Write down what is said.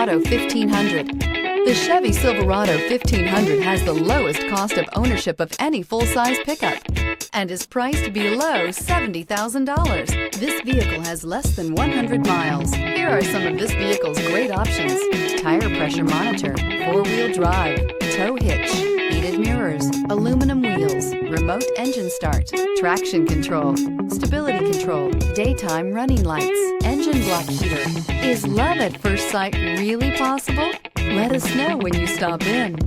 Silverado 1500. The Chevy Silverado 1500 has the lowest cost of ownership of any full-size pickup and is priced below $70,000. This vehicle has less than 100 miles. Here are some of this vehicle's great options: tire pressure monitor, four-wheel drive, tow hitch, heated mirrors, aluminum wheels, remote engine start, traction control, stability control, daytime running lights, engine block heater. Is love at first sight really possible? Let us know when you stop in.